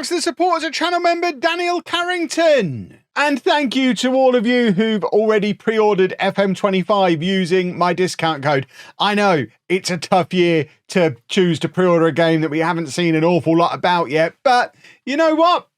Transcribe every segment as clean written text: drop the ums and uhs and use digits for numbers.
thanks to the support as a channel member, Daniel Carrington. And thank you to all of you who've already pre-ordered FM25 using my discount code. I know it's a tough year to choose to pre-order a game that we haven't seen an awful lot about yet, but you know what?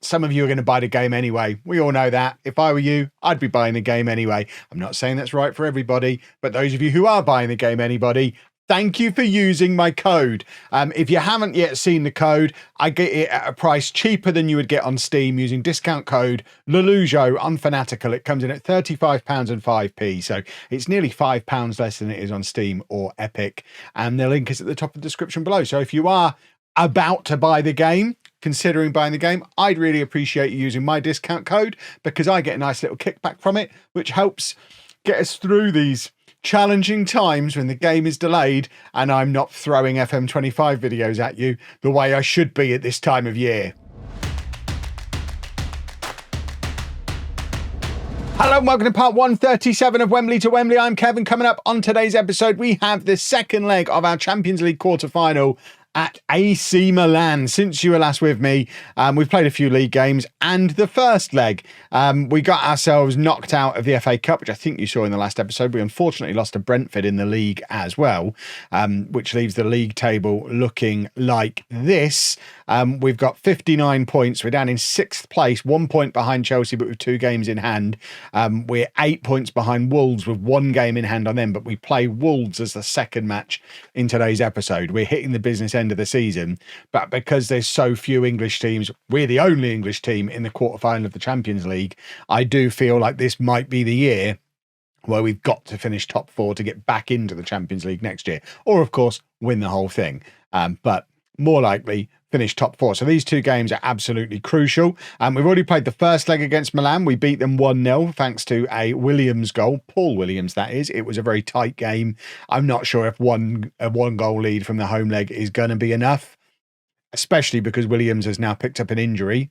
Some of you are going to buy the game anyway. We all know that. If I were you, I'd be buying the game anyway. I'm not saying that's right for everybody, but those of you who are buying the game anybody, thank you for using my code. If you haven't yet seen the code, I get it at a price cheaper than you would get on Steam using discount code LOLLUJO Unfanatical. It comes in at £35 and 5p, so it's nearly £5 less than it is on Steam or Epic. And the link is at the top of the description below. So if you are about to buy the game, considering buying the game, I'd really appreciate you using my discount code because I get a nice little kickback from it, which helps get us through these challenging times when the game is delayed and I'm not throwing FM25 videos at you the way I should be at this time of year. Hello and welcome to part 137 of Wembley to Wembley. I'm Kevin. Coming up on today's episode, we have the second leg of our Champions League quarter-final at AC Milan. Since you were last with me, we've played a few league games, and the first leg, we got ourselves knocked out of the FA Cup, which I think you saw in the last episode. We unfortunately lost to Brentford in the league as well, which leaves the league table looking like this. We've got 59 points. We're down in 6th place, 1 point behind Chelsea, but with 2 games in hand. We're 8 points behind Wolves with 1 game in hand on them, but we play Wolves as the second match in today's episode. We're hitting the business end of the season, but because there's so few English teams, we're the only English team in the quarterfinal of the Champions League. I do feel like this might be the year where we've got to finish top 4 to get back into the Champions League next year, or of course win the whole thing, but more likely finish top 4. So these 2 games are absolutely crucial. We've already played the first leg against Milan. We beat them 1-0 thanks to a Williams goal. Paul Williams, that is. It was a very tight game. I'm not sure if a one goal lead from the home leg is going to be enough, especially because Williams has now picked up an injury.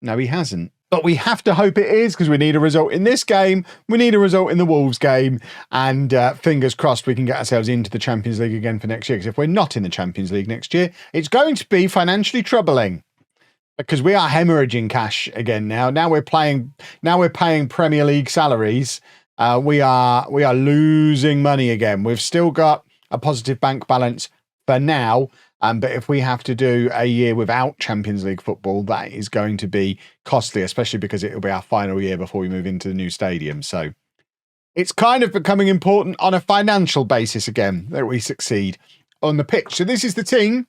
No, he hasn't. But we have to hope it is, because we need a result in this game. We need a result in the Wolves game. And fingers crossed we can get ourselves into the Champions League again for next year. Because if we're not in the Champions League next year, it's going to be financially troubling. Because we are hemorrhaging cash again now. Now we're paying Premier League salaries. We are losing money again. We've still got a positive bank balance for now. But if we have to do a year without Champions League football, that is going to be costly, especially because it will be our final year before we move into the new stadium. So it's kind of becoming important on a financial basis again that we succeed on the pitch. So this is the team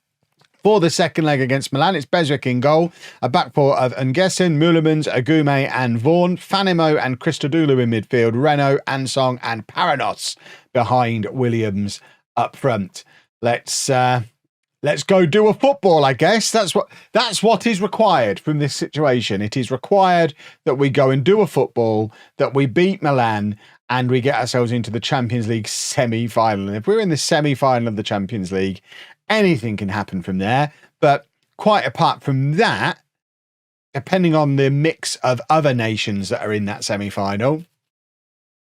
for the second leg against Milan. It's Beswick in goal, a back four of Nguesen, Meulemans, Agume and Vaughan, Fanimo and Christodoulou in midfield, Renault, Ansong and Paranos behind Williams up front. Let's go do a football, I guess. That's what is required from this situation. It is required that we go and do a football, that we beat Milan, and we get ourselves into the Champions League semi-final. And if we're in the semi-final of the Champions League, anything can happen from there. But quite apart from that, depending on the mix of other nations that are in that semi-final,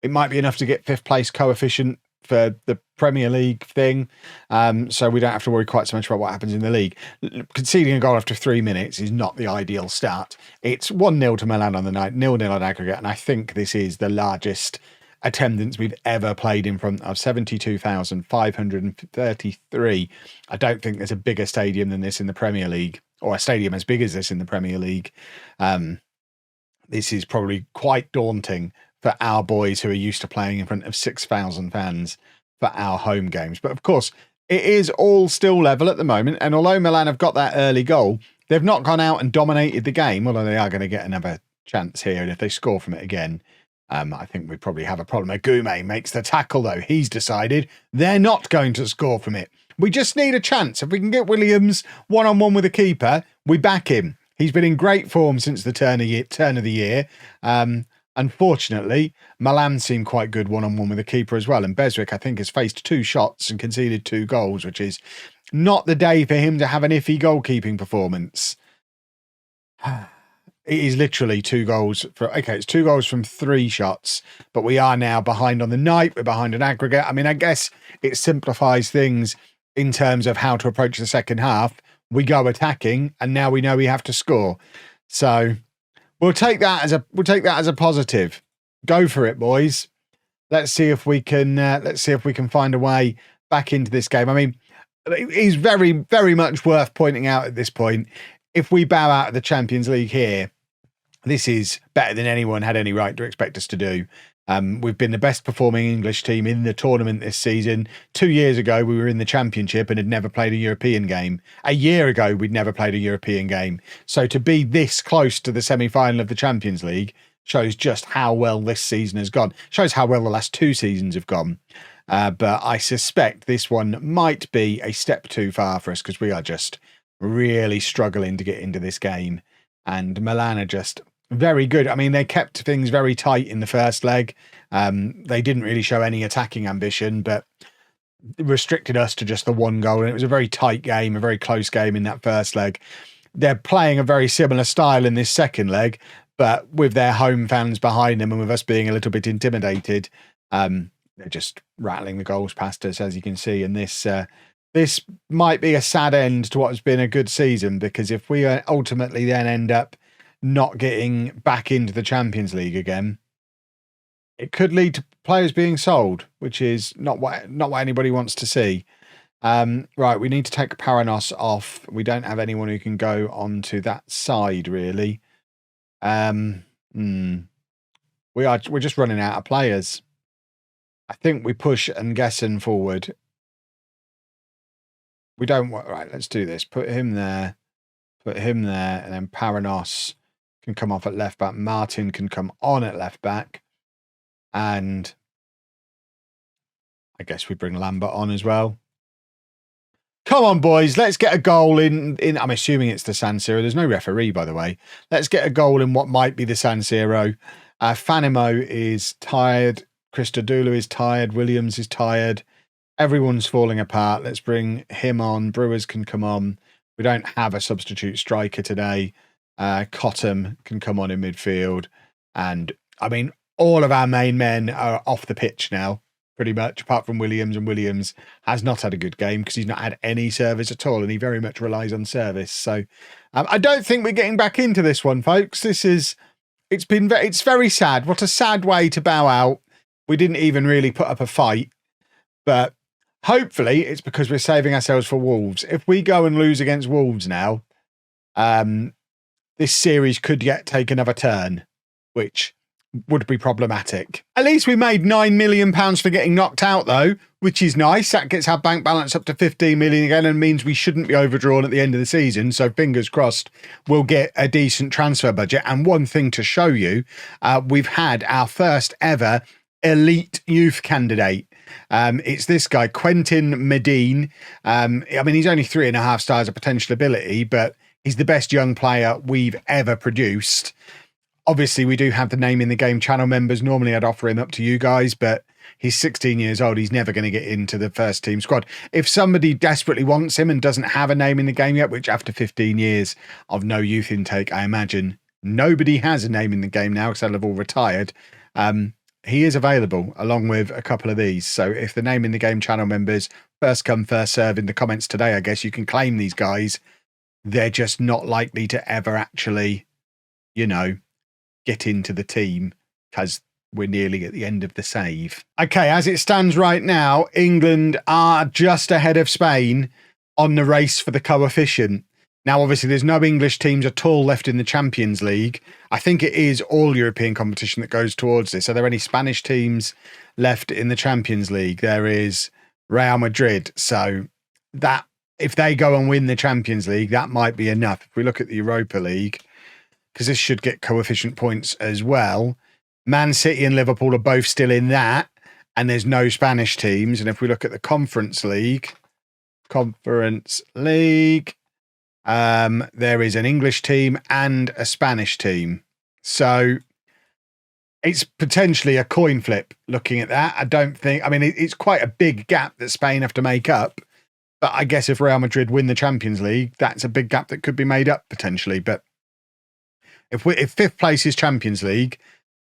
it might be enough to get 5th place coefficient for the Premier League thing, so we don't have to worry quite so much about what happens in the league. Conceding a goal after 3 minutes is not the ideal start. It's 1-0 to Milan on the night, 0-0 on aggregate, and I think this is the largest attendance we've ever played in front of, 72,533. I don't think there's a bigger stadium than this in the Premier League, or a stadium as big as this in the Premier League. This is probably quite daunting for our boys who are used to playing in front of 6,000 fans for our home games. But of course, it is all still level at the moment. And although Milan have got that early goal, they've not gone out and dominated the game, although they are going to get another chance here. And if they score from it again, I think we probably have a problem. Agume makes the tackle, though. He's decided they're not going to score from it. We just need a chance. If we can get Williams one-on-one with the keeper, we back him. He's been in great form since the turn of the year. Unfortunately, Milan seemed quite good one-on-one with the keeper as well. And Beswick, I think, has faced 2 shots and conceded 2 goals, which is not the day for him to have an iffy goalkeeping performance. It is literally 2 goals. It's 2 goals from 3 shots, but we are now behind on the night. We're behind an aggregate. I mean, I guess it simplifies things in terms of how to approach the second half. we go attacking, and now we know we have to score. So we'll take that as a positive. Go for it, boys. Let's see if we can find a way back into this game. I mean, it's very, very much worth pointing out at this point, if we bow out of the Champions League here, this is better than anyone had any right to expect us to do. We've been the best performing English team in the tournament this season. 2 years ago, we were in the Championship and had never played a European game. A year ago, we'd never played a European game. So to be this close to the semi-final of the Champions League shows just how well this season has gone. Shows how well the last 2 seasons have gone. But I suspect this one might be a step too far for us because we are just really struggling to get into this game. And Milan are just very good. I mean, they kept things very tight in the first leg. They didn't really show any attacking ambition, but restricted us to just the 1 goal. And it was a very tight game, a very close game in that first leg. They're playing a very similar style in this second leg, but with their home fans behind them and with us being a little bit intimidated, they're just rattling the goals past us, as you can see. And this might be a sad end to what has been a good season, because if we ultimately then end up not getting back into the Champions League again, it could lead to players being sold, which is not what anybody wants to see. Right, we need to take Paranos off. We don't have anyone who can go onto that side, really. We're just running out of players. I think we push Nguessen forward. We don't want... Right, let's do this. Put him there, and then Paranos can come off at left back. Martin can come on at left back. And I guess we bring Lambert on as well. Come on, boys. Let's get a goal in. I'm assuming it's the San Siro. There's no referee, by the way. Let's get a goal in what might be the San Siro. Fanimo is tired. Christodoulou is tired. Williams is tired. Everyone's falling apart. Let's bring him on. Brewers can come on. We don't have a substitute striker today. Cottam can come on in midfield. And, I mean, all of our main men are off the pitch now, pretty much, apart from Williams. And Williams has not had a good game because he's not had any service at all, and he very much relies on service. So I don't think we're getting back into this one, folks. It's very sad. What a sad way to bow out. We didn't even really put up a fight, but hopefully it's because we're saving ourselves for Wolves. If we go and lose against Wolves now, this series could take another turn, which would be problematic. At least we made £9 million for getting knocked out, though, which is nice. That gets our bank balance up to 15 million again and means we shouldn't be overdrawn at the end of the season. So fingers crossed we'll get a decent transfer budget. And one thing to show you, we've had our first ever elite youth candidate. It's this guy, Quentin Medine. I mean, he's only 3.5 stars of potential ability, but he's the best young player we've ever produced. Obviously, we do have the Name in the Game channel members. Normally, I'd offer him up to you guys, but he's 16 years old. He's never going to get into the first team squad. If somebody desperately wants him and doesn't have a name in the game yet, which after 15 years of no youth intake, I imagine nobody has a name in the game now because they'll have all retired. He is available along with a couple of these. So if the Name in the Game channel members first come, first serve in the comments today, I guess you can claim these guys. They're just not likely to ever actually, get into the team because we're nearly at the end of the save. Okay, as it stands right now, England are just ahead of Spain on the race for the coefficient. Now, obviously, there's no English teams at all left in the Champions League. I think it is all European competition that goes towards this. Are there any Spanish teams left in the Champions League? There is Real Madrid. So that if they go and win the Champions League, that might be enough. If we look at the Europa League, because this should get coefficient points as well. Man City and Liverpool are both still in that, and there's no Spanish teams. And if we look at the Conference League, there is an English team and a Spanish team. So it's potentially a coin flip looking at that. It's quite a big gap that Spain have to make up. But I guess if Real Madrid win the Champions League, that's a big gap that could be made up potentially. But if fifth place is Champions League,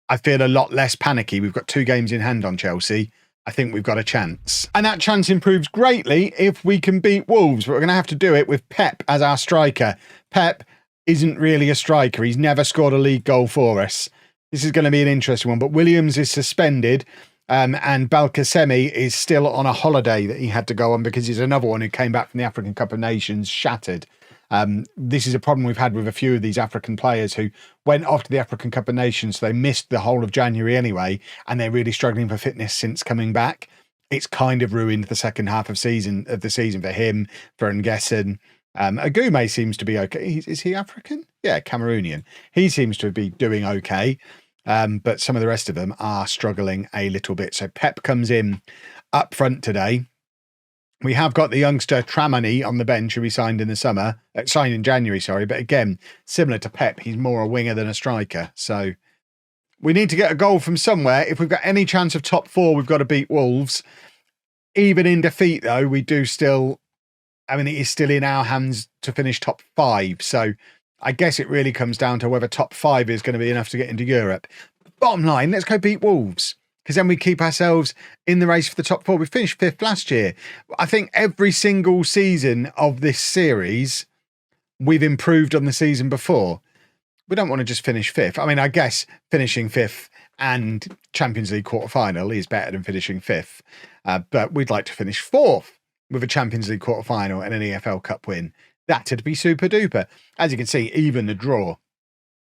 I feel a lot less panicky. We've got 2 games in hand on Chelsea. I think we've got a chance. And that chance improves greatly if we can beat Wolves, but we're going to have to do it with Pep as our striker. Pep isn't really a striker. He's never scored a league goal for us. This is going to be an interesting one, but Williams is suspended. And Belkacemi is still on a holiday that he had to go on because he's another one who came back from the African Cup of Nations shattered. This is a problem we've had with a few of these African players who went off to the African Cup of Nations. So they missed the whole of January anyway, and they're really struggling for fitness since coming back. It's kind of ruined the second half of the season for him, for Nguesson. Agume seems to be okay. Is he African? Yeah, Cameroonian. He seems to be doing okay. But some of the rest of them are struggling a little bit. So Pep comes in up front today. We have got the youngster Tramani on the bench who we signed in the summer, signed in January, sorry. But again, similar to Pep, he's more a winger than a striker. So we need to get a goal from somewhere. If we've got any chance of top four, we've got to beat Wolves. Even in defeat, though, we do still, I mean, it is still in our hands to finish top 5. So I guess it really comes down to whether top 5 is going to be enough to get into Europe. Bottom line, let's go beat Wolves, because then we keep ourselves in the race for the top 4. We finished 5th last year. I think every single season of this series, we've improved on the season before. We don't want to just finish 5th. I mean, I guess finishing 5th and Champions League quarter-final is better than finishing 5th. But we'd like to finish 4th with a Champions League quarter-final and an EFL Cup win. That'd be super duper. As you can see, even the draw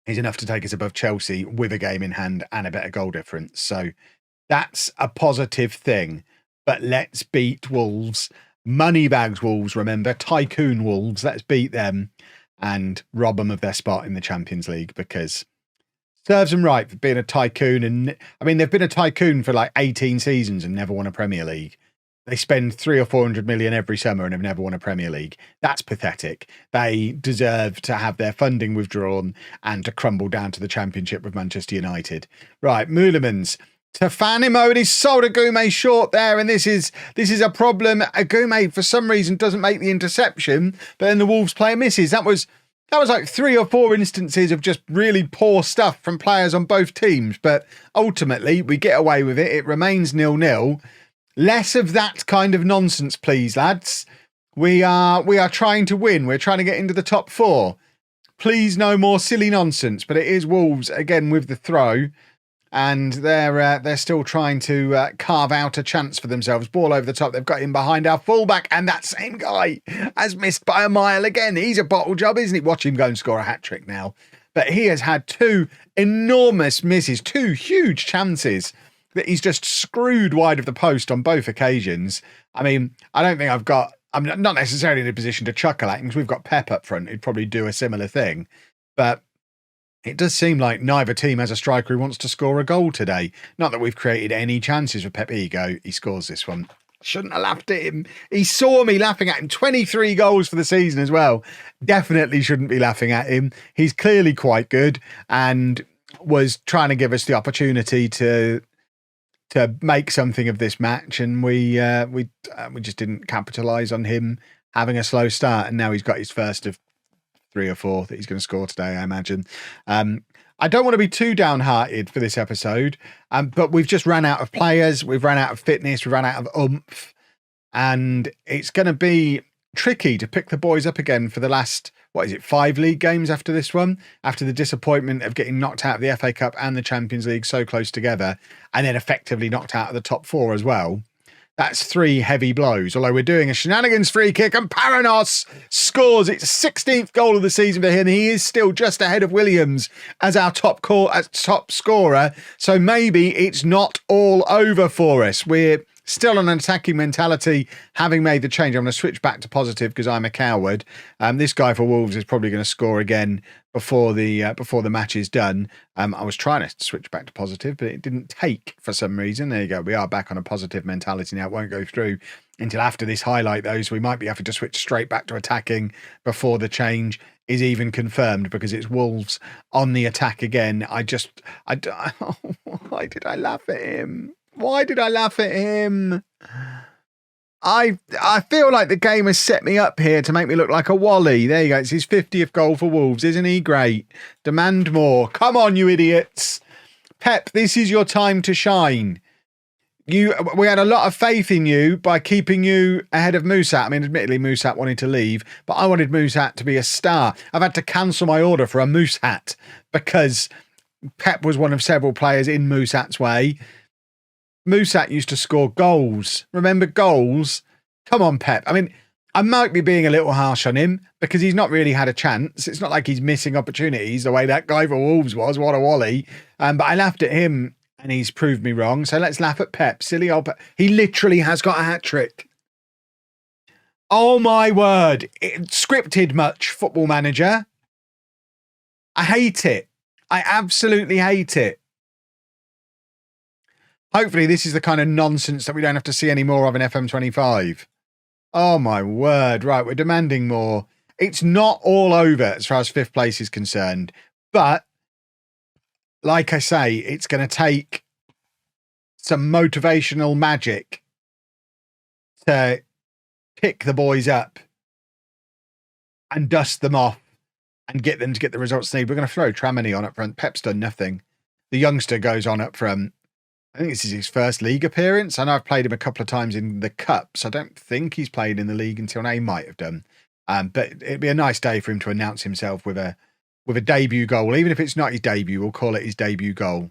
is enough to take us above Chelsea with a game in hand and a better goal difference. So that's a positive thing. But let's beat Wolves. Moneybags Wolves, remember. Tycoon Wolves. Let's beat them and rob them of their spot in the Champions League, because serves them right for being a tycoon. And I mean, they've been a tycoon for like 18 seasons and never won a Premier League. They spend 300 or 400 million every summer and have never won a Premier League. That's pathetic. They deserve to have their funding withdrawn and to crumble down to the Championship with Manchester United. Right, Moulemans. Tefanimo, and he's sold Agume short there, and this is a problem. Agume, for some reason, doesn't make the interception, but then the Wolves player misses. That was like 3 or 4 instances of just really poor stuff from players on both teams, but ultimately we get away with it. It remains 0-0. Less of that kind of nonsense, please, lads. We are trying to win. We're trying to get into the top 4. Please, no more silly nonsense. But it is Wolves again with the throw, and they're still trying to carve out a chance for themselves. Ball over the top. They've got him behind our fullback, and that same guy has missed by a mile again. He's a bottle job, isn't he? Watch him go and score a hat-trick now. But he has had 2 enormous misses, 2 huge chances that he's just screwed wide of the post on both occasions. I mean, I don't think I'm not necessarily in a position to chuckle at him because we've got Pep up front who'd probably do a similar thing. But it does seem like neither team has a striker who wants to score a goal today. Not that we've created any chances for Pep. Here you go. He scores this one. Shouldn't have laughed at him. He saw me laughing at him. 23 goals for the season as well. Definitely shouldn't be laughing at him. He's clearly quite good and was trying to give us the opportunity to make something of this match, and we just didn't capitalise on him having a slow start, and now he's got his first of 3 or 4 that he's going to score today, I imagine. I don't want to be too downhearted for this episode, but we've just ran out of players, we've run out of fitness, we've run out of oomph, and it's going to be tricky to pick the boys up again for the last, 5 league games after this one, after the disappointment of getting knocked out of the FA Cup and the Champions League so close together, and then effectively knocked out of the top 4 as well. That's 3 heavy blows, although we're doing a shenanigans free kick and Paranos scores its 16th goal of the season for him. He is still just ahead of Williams as our top scorer, so maybe it's not all over for us. We're still on an attacking mentality, having made the change. I'm going to switch back to positive because I'm a coward. This guy for Wolves is probably going to score again before the match is done. I was trying to switch back to positive, but it didn't take for some reason. There you go. We are back on a positive mentality now. It won't go through until after this highlight, though, so we might be having to switch straight back to attacking before the change is even confirmed, because it's Wolves on the attack again. Why did I laugh at him? Why did I laugh at him? I feel like the game has set me up here to make me look like a Wally. There you go. It's his 50th goal for Wolves. Isn't he great? Demand more. Come on, you idiots. Pep, this is your time to shine. We had a lot of faith in you by keeping you ahead of Musat. I mean, admittedly, Musat wanted to leave, but I wanted Musat to be a star. I've had to cancel my order for a Musat because Pep was one of several players in Musat's way. Musat used to score goals. Remember goals? Come on, Pep. I mean, I might be being a little harsh on him because he's not really had a chance. It's not like he's missing opportunities the way that guy for Wolves was. What a wally. But I laughed at him and he's proved me wrong. So let's laugh at Pep. Silly old Pep. He literally has got a hat-trick. Oh, my word. Scripted much, Football Manager? I hate it. I absolutely hate it. Hopefully this is the kind of nonsense that we don't have to see any more of in FM25. Oh, my word. Right, we're demanding more. It's not all over as far as 5th place is concerned. But, like I say, it's going to take some motivational magic to pick the boys up and dust them off and get them to get the results they need. We're going to throw Tramini on up front. Pep's done nothing. The youngster goes on up front. I think this is his first league appearance. I know I've played him a couple of times in the Cups. I don't think he's played in the league until now. He might have done. But it'd be a nice day for him to announce himself with a debut goal. Even if it's not his debut, we'll call it his debut goal.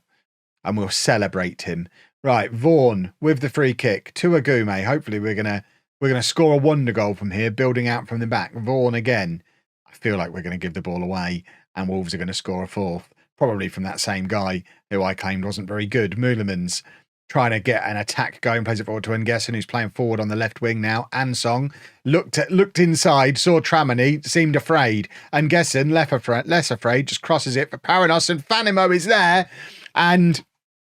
And we'll celebrate him. Right, Vaughan with the free kick to Agume. Hopefully we're gonna score a wonder goal from here, building out from the back. Vaughan again. I feel like we're going to give the ball away and Wolves are going to score a 4th. Probably from that same guy who I claimed wasn't very good. Meulemans trying to get an attack going, plays it forward to Nguesson, who's playing forward on the left wing now. Ansong looked inside, saw Tramini, seemed afraid. Nguesson, less afraid, just crosses it for Paranos, and Fanimo is there. And,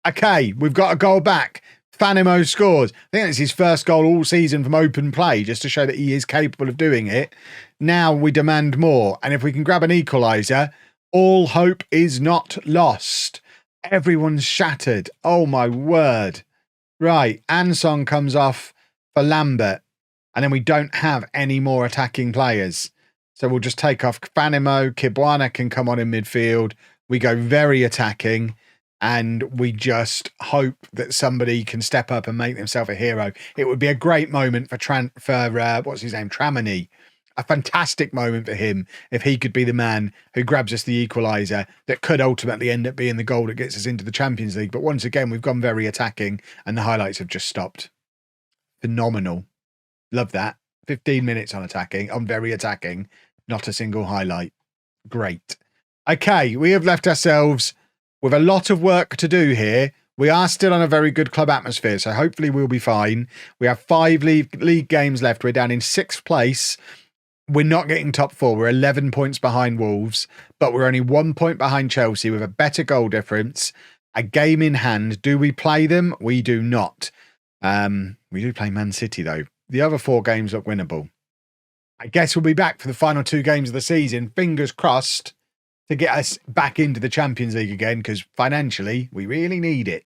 okay, we've got a goal back. Fanimo scores. I think it's his first goal all season from open play, just to show that he is capable of doing it. Now we demand more. And if we can grab an equaliser, all hope is not lost. Everyone's shattered. Oh, my word. Right, Ansong comes off for Lambert. And then we don't have any more attacking players. So we'll just take off Fanimo. Kibwana can come on in midfield. We go very attacking. And we just hope that somebody can step up and make themselves a hero. It would be a great moment for what's his name? Tramini. A fantastic moment for him if he could be the man who grabs us the equaliser that could ultimately end up being the goal that gets us into the Champions League. But once again, we've gone very attacking and the highlights have just stopped. Phenomenal. Love that. 15 minutes on attacking, on very attacking, not a single highlight. Great. Okay, we have left ourselves with a lot of work to do here. We are still on a very good club atmosphere, so hopefully we'll be fine. We have 5 league games left. We're down in 6th place. We're not getting top 4. We're 11 points behind Wolves, but we're only 1 point behind Chelsea with a better goal difference, a game in hand. Do we play them? We do not. We do play Man City, though. The other 4 games look winnable. I guess we'll be back for the final 2 games of the season. Fingers crossed to get us back into the Champions League again, because financially, we really need it.